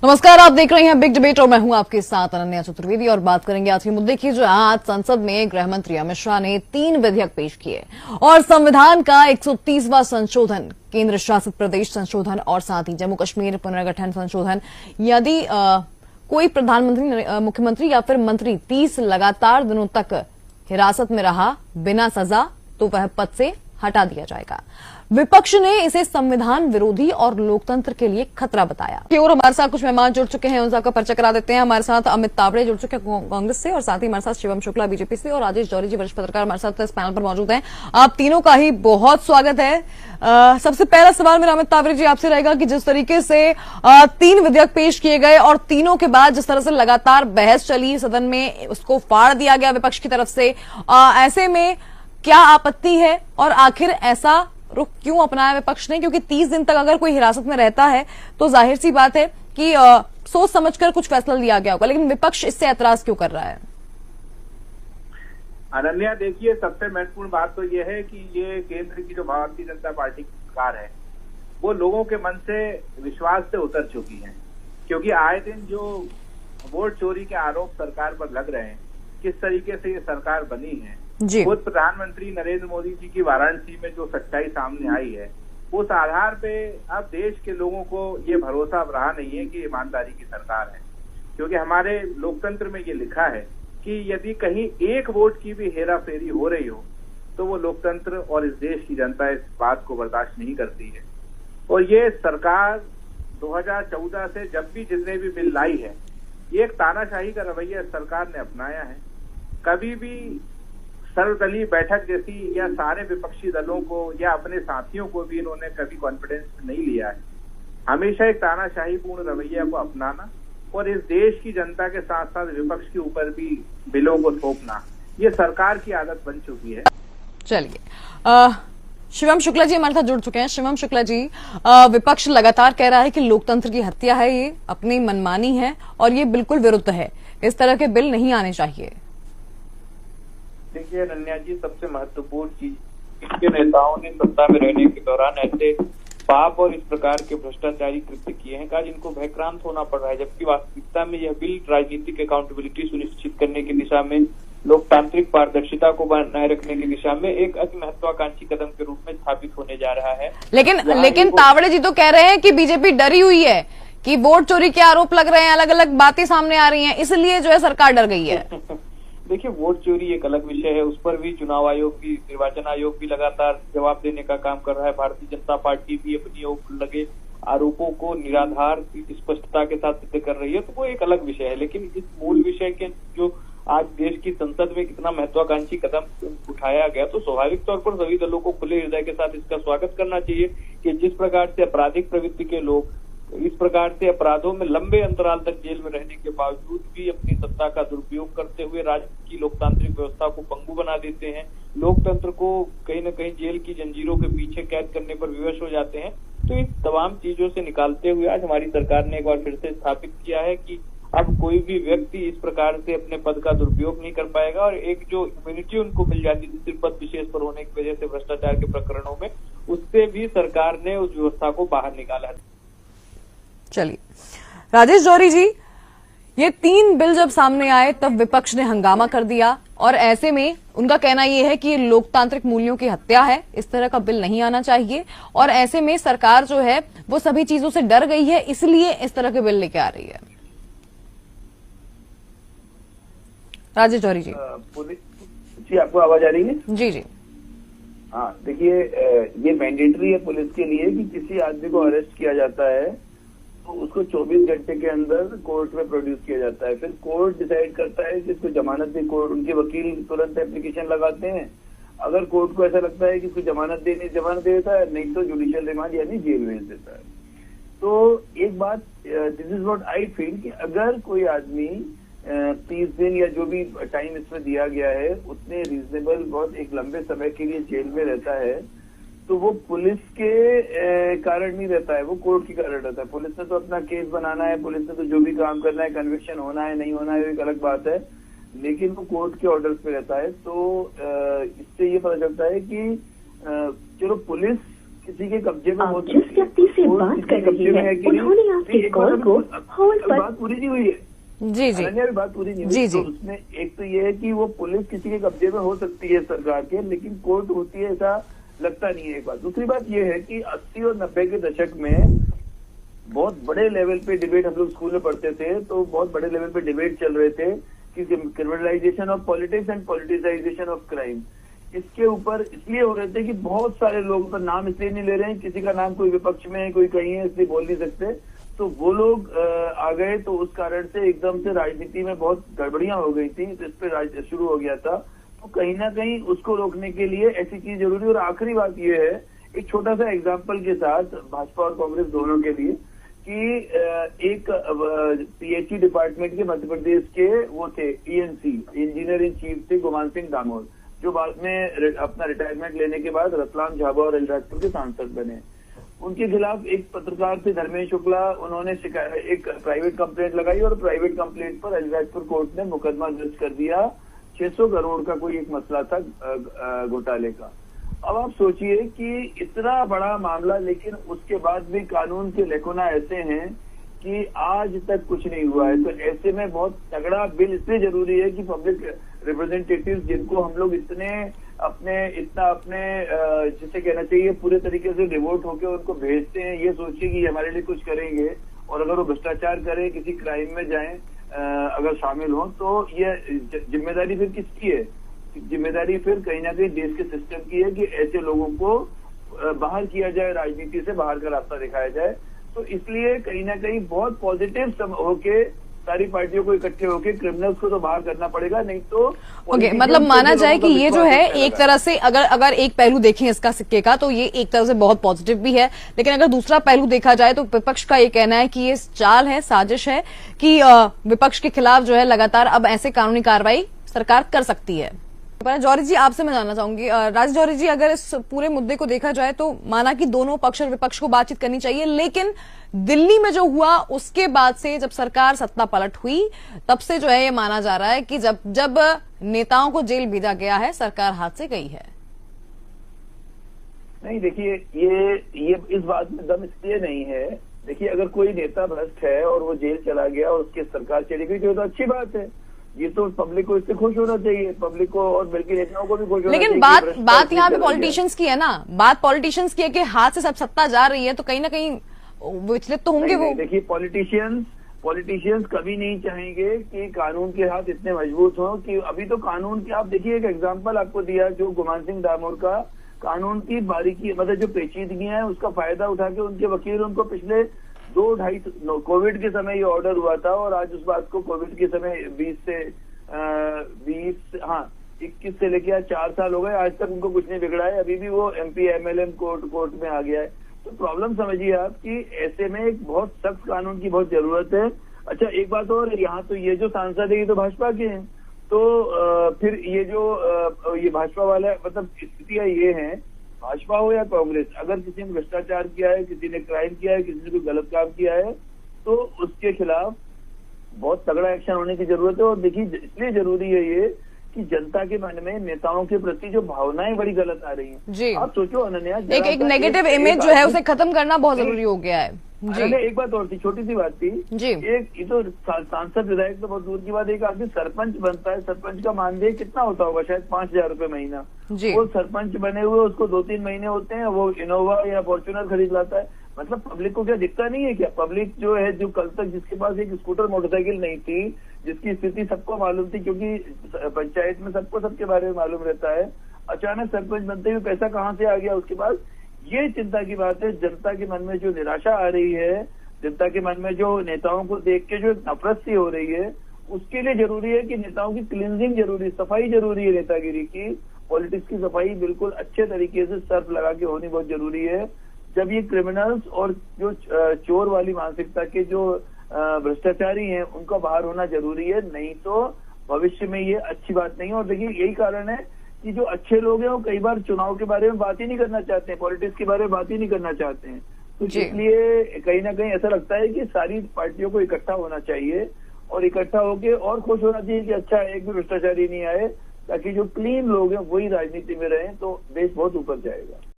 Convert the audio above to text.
नमस्कार, आप देख रहे हैं बिग डिबेट और मैं हूं आपके साथ अनन्या चतुर्वेदी और बात करेंगे आज के मुद्दे की। जो आज संसद में गृह मंत्री अमित शाह ने 3 विधेयक पेश किए और संविधान का 130वां संशोधन, केंद्र शासित प्रदेश संशोधन और साथ ही जम्मू कश्मीर पुनर्गठन संशोधन। यदि कोई प्रधानमंत्री, मुख्यमंत्री या फिर मंत्री 30 लगातार दिनों तक हिरासत में रहा बिना सजा तो वह पद से हटा दिया जाएगा। विपक्ष ने इसे संविधान विरोधी और लोकतंत्र के लिए खतरा बताया। और हमारे साथ कुछ मेहमान जुड़ चुके हैं, उनका परिचय करा देते हैं। हमारे साथ अमित तावड़े जुड़ चुके हैं कांग्रेस से और साथ ही हमारे साथ शिवम शुक्ला बीजेपी से और राजेश जौहरी जी वरिष्ठ पत्रकार हमारे साथ इस पैनल पर मौजूद हैं। आप तीनों का ही बहुत स्वागत है। सबसे पहला सवाल मेरा अमित तावड़े जी आपसे रहेगा कि जिस तरीके से 3 विधेयक पेश किए गए और तीनों के बाद जिस तरह से लगातार बहस चली सदन में, उसको फाड़ दिया गया विपक्ष की तरफ से, ऐसे में क्या आपत्ति है और आखिर ऐसा रुख क्यों अपनाया विपक्ष ने? क्योंकि 30 दिन तक अगर कोई हिरासत में रहता है तो जाहिर सी बात है कि सोच समझकर कुछ फैसला लिया गया होगा, लेकिन विपक्ष इससे ऐतराज क्यों कर रहा है? अनन्या, देखिए, सबसे महत्वपूर्ण बात तो यह है कि ये केंद्र की जो भारतीय जनता पार्टी की सरकार है वो लोगों के मन से विश्वास से उतर चुकी है। क्योंकि आए दिन जो वोट चोरी के आरोप सरकार पर लग रहे हैं, किस तरीके से ये सरकार बनी है, खुद प्रधानमंत्री नरेंद्र मोदी जी की वाराणसी में जो सच्चाई सामने आई है, उस आधार पे अब देश के लोगों को ये भरोसा अब रहा नहीं है कि ईमानदारी की सरकार है। क्योंकि हमारे लोकतंत्र में ये लिखा है कि यदि कहीं एक वोट की भी हेरा फेरी हो रही हो तो वो लोकतंत्र और इस देश की जनता इस बात को बर्दाश्त नहीं करती है। और ये सरकार 2014 से जब भी जितने भी बिल लाई है, ये एक तानाशाही का रवैया सरकार ने अपनाया है। कभी भी सर्वदलीय बैठक जैसी या सारे विपक्षी दलों को या अपने साथियों को भी इन्होंने कभी कॉन्फिडेंस नहीं लिया है। हमेशा एक तानाशाही पूर्ण रवैया को अपनाना और इस देश की जनता के साथ साथ विपक्ष के ऊपर भी बिलों को थोपना, ये सरकार की आदत बन चुकी है। चलिए, शिवम शुक्ला जी हमारे साथ जुड़ चुके हैं। शिवम शुक्ला जी, विपक्ष लगातार कह रहा है कि लोकतंत्र की हत्या है, ये अपनी मनमानी है और ये बिल्कुल विरुद्ध है, इस तरह के बिल नहीं आने चाहिए। देखिए अनन्या जी, सबसे महत्वपूर्ण चीज के नेताओं ने सत्ता में रहने के दौरान ऐसे पाप और इस प्रकार के भ्रष्टाचारी कृत्य किए हैं जिनको भयक्रांत होना पड़ रहा है। जबकि वास्तविकता में यह बिल राजनीतिक अकाउंटेबिलिटी सुनिश्चित करने की दिशा में, लोकतांत्रिक पारदर्शिता को बनाए रखने की दिशा में एक अति महत्वाकांक्षी कदम के रूप में स्थापित होने जा रहा है। लेकिन तावड़े जी तो कह रहे हैं कि बीजेपी डरी हुई है कि वोट चोरी के आरोप लग रहे हैं, अलग अलग बातें सामने आ रही हैं, इसलिए जो है सरकार डर गई है। देखिए, वोट चोरी एक अलग विषय है, उस पर भी चुनाव आयोग भी, निर्वाचन आयोग भी लगातार जवाब देने का काम कर रहा है। भारतीय जनता पार्टी भी अपनी लगे आरोपों को निराधार स्पष्टता के साथ सिद्ध कर रही है, तो वो एक अलग विषय है। लेकिन इस मूल विषय के जो आज देश की संसद में कितना महत्वाकांक्षी कदम उठाया गया, तो स्वाभाविक तौर पर सभी दलों को खुले हृदय के साथ इसका स्वागत करना चाहिए कि जिस प्रकार से आपराधिक प्रवृत्ति के लोग इस प्रकार से अपराधों में लंबे अंतराल तक जेल में रहने के बावजूद भी अपनी सत्ता का दुरुपयोग करते हुए राज्य की लोकतांत्रिक व्यवस्था को पंगु बना देते हैं, लोकतंत्र को कहीं न कहीं जेल की जंजीरों के पीछे कैद करने पर विवश हो जाते हैं। तो इन तमाम चीजों से निकालते हुए आज हमारी सरकार ने एक बार फिर से स्थापित किया है कि अब कोई भी व्यक्ति इस प्रकार से अपने पद का दुरुपयोग नहीं कर पाएगा और एक जो इम्यूनिटी उनको मिल जाती थी सिर्फ पद विशेष पर होने की वजह से भ्रष्टाचार के प्रकरणों में, उससे भी सरकार ने उस व्यवस्था को बाहर निकाला है। चलिए, राजेश जौहरी जी, ये 3 बिल जब सामने आए तब विपक्ष ने हंगामा कर दिया और ऐसे में उनका कहना यह है कि लोकतांत्रिक मूल्यों की हत्या है, इस तरह का बिल नहीं आना चाहिए और ऐसे में सरकार जो है वो सभी चीजों से डर गई है, इसलिए इस तरह के बिल लेके आ रही है। राजेश जौहरी जी। जी, आपको आवाज आ रही है? जी जी। हाँ, देखिए, ये मैंडेटरी है पुलिस के लिए कि किसी आदमी को अरेस्ट किया जाता है तो उसको 24 घंटे के अंदर कोर्ट में प्रोड्यूस किया जाता है। फिर कोर्ट डिसाइड करता है कि इसको जमानत दे। कोर्ट, उनके वकील तुरंत एप्लीकेशन लगाते हैं। अगर कोर्ट को ऐसा लगता है कि इसको जमानत दे देता है, नहीं तो जुडिशियल रिमांड यानी जेल भेज देता है। तो एक बात, this is what I feel, कि अगर कोई आदमी 30 दिन या जो भी टाइम इसमें दिया गया है उतने रीजनेबल, बहुत एक लंबे समय के लिए जेल में रहता है, तो वो पुलिस के कारण नहीं रहता है, वो कोर्ट के कारण रहता है। पुलिस ने तो अपना केस बनाना है, पुलिस ने तो जो भी काम करना है, कन्विक्शन होना है नहीं होना है एक अलग बात है, लेकिन वो कोर्ट के ऑर्डर्स पे रहता है। तो इससे ये पता चलता है कि चलो पुलिस किसी के कब्जे में हो आप जिस व्यक्ति से बात कर रही हैं, उन्होंने आपकी कॉल को होल्ड पर। बात पूरी नहीं हुई है जी जी अनन्या, बात पूरी नहीं हुई। जी, जी। तो उसमें एक तो ये है कि वो पुलिस किसी के कब्जे में हो सकती है सरकार के, लेकिन कोर्ट होती है ऐसा लगता नहीं है। एक बात। दूसरी बात ये है कि 80 और 90 के दशक में बहुत बड़े लेवल पे डिबेट, हम लोग स्कूल में पढ़ते थे तो बहुत बड़े लेवल पे डिबेट चल रहे थे कि criminalisation of politics and politicisation of crime. इसके ऊपर इसलिए हो रहे थे कि बहुत सारे लोग पर नाम इसलिए नहीं ले रहे हैं, किसी का नाम कोई विपक्ष में है, कोई कहीं है, इसलिए बोल नहीं सकते, तो वो लोग आ गए, तो उस कारण से एकदम से राजनीति में बहुत गड़बड़ियां हो गई थी, तो इस पर शुरू हो गया था। तो कहीं ना कहीं उसको रोकने के लिए ऐसी चीज जरूरी। और आखिरी बात ये है, एक छोटा सा एग्जाम्पल के साथ भाजपा और कांग्रेस दोनों के लिए, कि एक पीएचई डिपार्टमेंट के मध्य प्रदेश के वो थे ईएनसी, इंजीनियर इन चीफ थे गुमान सिंह दामोद, जो बाद में अपना रिटायरमेंट लेने के बाद रतलाम, झाबुआ और अलीराजपुर के सांसद बने। उनके खिलाफ एक पत्रकार थे धर्मेश शुक्ला, उन्होंने एक प्राइवेट कंप्लेंट लगाई और प्राइवेट कंप्लेंट पर अलीराजपुर कोर्ट ने मुकदमा दर्ज कर दिया। 600 करोड़ का कोई एक मसला था घोटाले का। अब आप सोचिए कि इतना बड़ा मामला, लेकिन उसके बाद भी कानून के लेखोना ऐसे हैं कि आज तक कुछ नहीं हुआ है। तो ऐसे में बहुत तगड़ा बिल इसलिए जरूरी है कि पब्लिक रिप्रेजेंटेटिव जिनको हम लोग अपने जिसे कहना चाहिए पूरे तरीके से डिवोट होकर उनको भेजते हैं, ये सोचिए कि हमारे लिए कुछ करेंगे, और अगर वो भ्रष्टाचार करें, किसी क्राइम में जाएं, अगर शामिल हो, तो ये जिम्मेदारी फिर किसकी है? जिम्मेदारी फिर कहीं ना कहीं देश के सिस्टम की है कि ऐसे लोगों को बाहर किया जाए, राजनीति से बाहर का रास्ता दिखाया जाए। तो इसलिए कहीं ना कहीं बहुत पॉजिटिव होके सारी पार्टियों को इकट्ठे होके क्रिमिनल्स को तो बाहर करना पड़ेगा, नहीं तो ओके मतलब माना जाए कि ये जो है एक तरह से अगर एक पहलू देखें इसका सिक्के का, तो ये एक तरह से बहुत पॉजिटिव भी है, लेकिन अगर दूसरा पहलू देखा जाए तो विपक्ष का ये कहना है कि ये चाल है, साजिश है कि विपक्ष के खिलाफ जो है लगातार अब ऐसे कानूनी कार्रवाई सरकार कर सकती है। जौहरी जी, आपसे मैं जानना चाहूंगी, राज जौहरी जी, अगर इस पूरे मुद्दे को देखा जाए तो माना कि दोनों पक्ष और विपक्ष को बातचीत करनी चाहिए, लेकिन दिल्ली में जो हुआ उसके बाद से जब सरकार सत्ता पलट हुई, तब से जो है ये माना जा रहा है कि जब नेताओं को जेल भेजा गया है, सरकार हाथ से गई है। नहीं, देखिए ये इस बात में दम इसलिए नहीं है। देखिए, अगर कोई नेता भ्रष्ट है और वो जेल चला गया और उसकी सरकार चली गई तो अच्छी बात है, ये तो पब्लिक को इससे खुश होना चाहिए, पब्लिक को और बल्कि नेताओं को भी खुश होना चाहिए। लेकिन बात यहाँ पे पॉलिटिशियंस की है ना, बात पॉलिटिशियंस की है कि हाथ से सब सत्ता जा रही है, तो कहीं ना कहीं विचलित तो होंगे वो। देखिए, पॉलिटिशियंस कभी नहीं चाहेंगे कि कानून के हाथ इतने मजबूत हों कि अभी तो कानून के, आप देखिए एक एग्जाम्पल आपको दिया जो गुमान सिंह दामोद का, कानून की बारीकी मतलब जो पेचीदगियां हैं उसका फायदा उठा के उनके वकील उनको पिछले 2-2.5 कोविड के समय ये ऑर्डर हुआ था, और आज उस बात को कोविड के समय 21 से लेके 4 साल हो गए, आज तक उनको कुछ नहीं बिगड़ा है, अभी भी वो MP MLM कोर्ट में आ गया है। तो प्रॉब्लम समझिए आप कि ऐसे में एक बहुत सख्त कानून की बहुत जरूरत है। अच्छा, एक बात और, यहाँ तो ये जो सांसद है ये तो भाजपा के हैं, तो फिर ये जो ये भाजपा वाला मतलब स्थितियां ये हैं, भाजपा हो या कांग्रेस, अगर किसी ने भ्रष्टाचार किया है, किसी ने क्राइम किया है, किसी ने कोई गलत काम किया है, तो उसके खिलाफ बहुत तगड़ा एक्शन होने की जरूरत है। और देखिए, इसलिए जरूरी है ये कि जनता के मन में नेताओं के प्रति जो भावनाएं बड़ी गलत आ रही हैं। जी, आप सोचो अनन्या, एक नेगेटिव इमेज जो है उसे खत्म करना बहुत जरूरी हो गया है। जी, एक बात और थी, छोटी सी बात थी जी, एक ये तो सांसद विधायक तो बहुत दूर की बात है, एक आदमी सरपंच बनता है, सरपंच का मानदेय कितना होता होगा, शायद 5,000 रुपए महीना। वो सरपंच बने हुए उसको 2-3 महीने होते हैं, वो इनोवा या फॉर्च्यूनर खरीद लाता है। मतलब पब्लिक को क्या दिखता नहीं है क्या? पब्लिक जो है, जो कल तक जिसके पास एक स्कूटर मोटरसाइकिल नहीं थी, जिसकी स्थिति सबको मालूम थी क्योंकि पंचायत में सबको सबके बारे में मालूम रहता है, अचानक सरपंच बनते हुए पैसा कहाँ से आ गया उसके पास? ये चिंता की बात है। जनता के मन में जो निराशा आ रही है, जनता के मन में जो नेताओं को देख के जो नफरत सी हो रही है, उसके लिए जरूरी है कि नेताओं की क्लींजिंग जरूरी, सफाई जरूरी है, नेतागिरी की, पॉलिटिक्स की सफाई बिल्कुल अच्छे तरीके से सर्फ लगा के होनी बहुत जरूरी है। जब ये क्रिमिनल्स और जो चोर वाली मानसिकता के जो भ्रष्टाचारी हैं उनका बाहर होना जरूरी है, नहीं तो भविष्य में ये अच्छी बात नहीं है। और देखिए, यही कारण है कि जो अच्छे लोग हैं वो कई बार चुनाव के बारे में बात ही नहीं करना चाहते हैं, पॉलिटिक्स के बारे में बात ही नहीं करना चाहते हैं। तो इसलिए कहीं ना कहीं ऐसा लगता है कि सारी पार्टियों को इकट्ठा होना चाहिए, और इकट्ठा होके और खुश होना चाहिए कि अच्छा एक भी भ्रष्टाचारी नहीं आए, ताकि जो क्लीन लोग हैं वही राजनीति में रहें, तो देश बहुत ऊपर जाएगा।